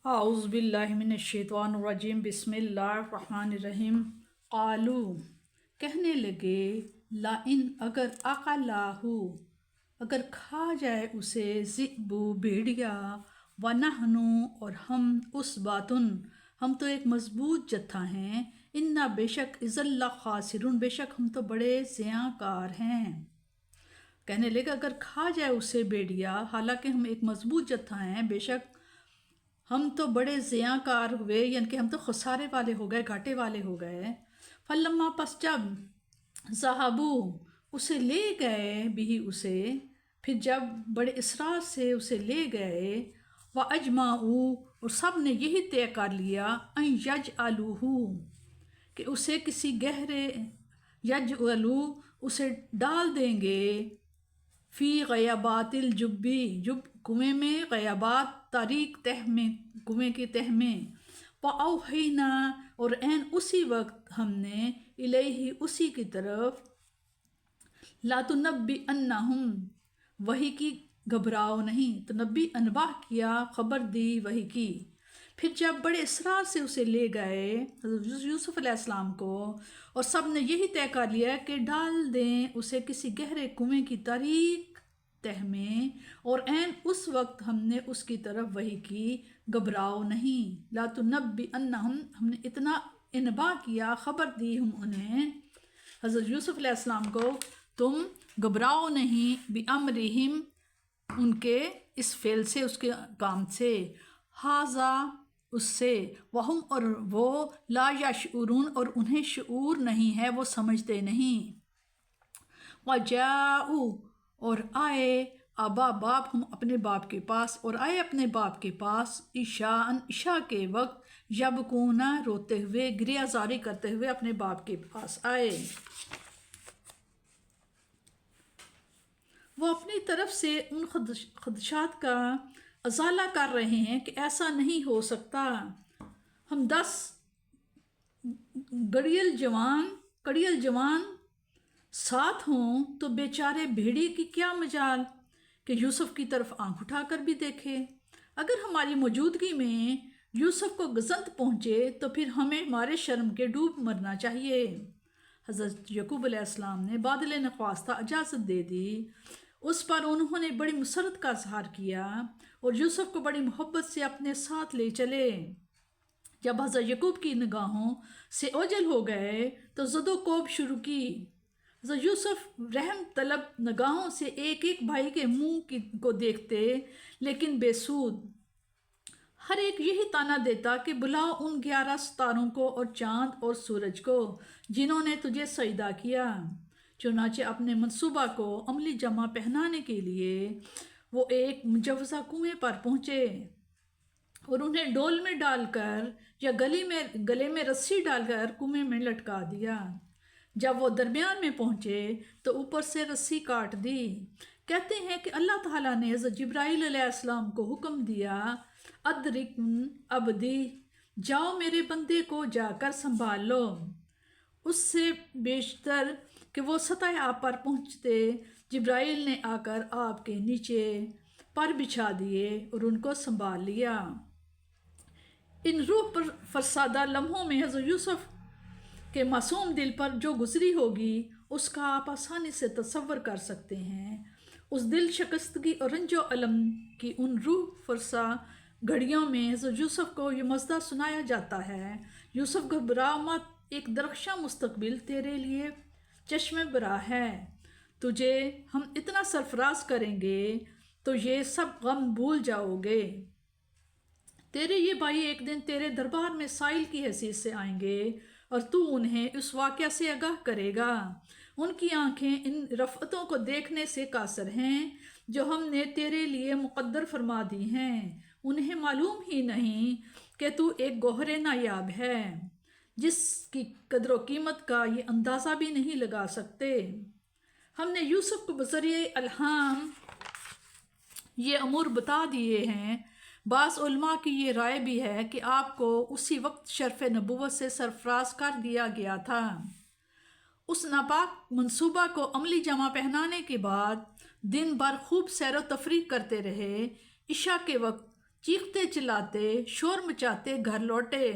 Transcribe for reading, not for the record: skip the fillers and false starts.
اعوذ باللہ من الشیطان الرجیم بسم اللہ الرحمن الرحیم قالو کہنے لگے لئن اگر اقلاہو اگر کھا جائے اسے ذئب بھیڑیا ونحنو اور ہم عصبۃ ہم تو ایک مضبوط جتھا ہیں انا بے شک اذا لخاسرون بے شک ہم تو بڑے زیاں کار ہیں۔ کہنے لگا اگر کھا جائے اسے بھیڑیا حالانکہ ہم ایک مضبوط جتھا ہیں بے شک ہم تو بڑے زیاں کار ہوئے، یعنی کہ ہم تو خسارے والے ہو گئے، گھاٹے والے ہو گئے۔ فلما پس جب ذہبو اسے لے گئے بھی اسے، پھر جب بڑے اصرار سے اسے لے گئے، وَأَجْمَعُوا اور سب نے یہی طے کر لیا ان یجعلوہ کہ اسے کسی گہرے یجعلو اسے ڈال دیں گے فی غیابات الجبی جب کنویں میں، غیابات تاریک تہ میں، کنویں کی تہ میں، وَأَوْحَيْنَا اور عین اسی وقت ہم نے الیہ اسی کی طرف لَتُنَبِّئَنَّهُمْ وحی کی گھبراؤ نہیں، تنبی انباہ کیا خبر دی وحی کی۔ پھر جب بڑے اصرار سے اسے لے گئے حضرت یوسف علیہ السلام کو اور سب نے یہی طے کر لیا کہ ڈال دیں اسے کسی گہرے کنویں کی تاریک تہ میں، اور عین اس وقت ہم نے اس کی طرف وحی کی گھبراؤ نہیں، لَتُنَبِّئَنَّهُمْ ہم نے اتنا انباہ کیا خبر دی ہم انہیں حضرت یوسف علیہ السلام کو تم گھبراؤ نہیں بِأَمْرِهِمْ ان کے اس فعل سے، اس کے کام سے، ہاذا اس سے، وہم اور وہ لا یشعرون اور انہیں شعور نہیں ہے، وہ سمجھتے نہیں۔ وَجَاءُوا اور آئے ابا باپ ہم اپنے باپ کے پاس، اور آئے اپنے باپ کے پاس عشاء کے وقت یبکون روتے ہوئے، گریہ زاری کرتے ہوئے اپنے باپ کے پاس آئے۔ وہ اپنی طرف سے ان خدشات کا ازالہ کر رہے ہیں کہ ایسا نہیں ہو سکتا، ہم 10 کڑیل جوان ساتھ ہوں تو بیچارے بھیڑی کی کیا مجال کہ یوسف کی طرف آنکھ اٹھا کر بھی دیکھے۔ اگر ہماری موجودگی میں یوسف کو گزند پہنچے تو پھر ہمیں ہمارے شرم کے ڈوب مرنا چاہیے۔ حضرت یعقوب علیہ السلام نے بادل نخواستہ اجازت دے دی، اس پر انہوں نے بڑی مسرت کا اظہار کیا اور یوسف کو بڑی محبت سے اپنے ساتھ لے چلے۔ جب حضرت یعقوب کی نگاہوں سے اوجھل ہو گئے تو زد و کوب شروع کی۔ حضرت یوسف رحم طلب نگاہوں سے ایک ایک بھائی کے منہ کو دیکھتے، لیکن بے سود۔ ہر ایک یہی طعنہ دیتا کہ بلاؤ ان 11 ستاروں کو اور چاند اور سورج کو جنہوں نے تجھے سجدہ کیا۔ چنانچہ اپنے منصوبہ کو عملی جمع پہنانے کے لیے وہ ایک مجوزہ کنویں پر پہنچے اور انہیں ڈول میں ڈال کر یا گلے میں رسی ڈال کر کنویں میں لٹکا دیا۔ جب وہ درمیان میں پہنچے تو اوپر سے رسی کاٹ دی۔ کہتے ہیں کہ اللہ تعالیٰ نے حضرت جبرائیل علیہ السلام کو حکم دیا ادرکن عبدی جاؤ میرے بندے کو جا کر سنبھال لو۔ اس سے بیشتر کہ وہ سطح آپ پر پہنچتے جبرائیل نے آ کر آپ کے نیچے پر بچھا دیے اور ان کو سنبھال لیا۔ ان روح پر فرسادہ لمحوں میں حضرت یوسف کے معصوم دل پر جو گزری ہوگی اس کا آپ آسانی سے تصور کر سکتے ہیں۔ اس دل شکستگی اور رنج و الم کی ان روح فرسا گھڑیوں میں حضرت یوسف کو یہ مژدہ سنایا جاتا ہے، یوسف گھبرا مت، ایک درخشاں مستقبل تیرے لیے چشم برا ہے، تجھے ہم اتنا سرفراز کریں گے تو یہ سب غم بھول جاؤ گے۔ تیرے یہ بھائی ایک دن تیرے دربار میں سائل کی حیثیت سے آئیں گے اور تو انہیں اس واقعہ سے آگاہ کرے گا۔ ان کی آنکھیں ان رفعتوں کو دیکھنے سے قاصر ہیں جو ہم نے تیرے لیے مقدر فرما دی ہیں، انہیں معلوم ہی نہیں کہ تو ایک گوہر نایاب ہے جس کی قدر و قیمت کا یہ اندازہ بھی نہیں لگا سکتے۔ ہم نے یوسف کو بذریعہ الہام یہ امور بتا دیے ہیں۔ بعض علماء کی یہ رائے بھی ہے کہ آپ کو اسی وقت شرف نبوت سے سرفراز کر دیا گیا تھا۔ اس ناپاک منصوبہ کو عملی جمع پہنانے کے بعد دن بھر خوب سیر و تفریح کرتے رہے۔ عشاء کے وقت چیختے چلاتے شور مچاتے گھر لوٹے۔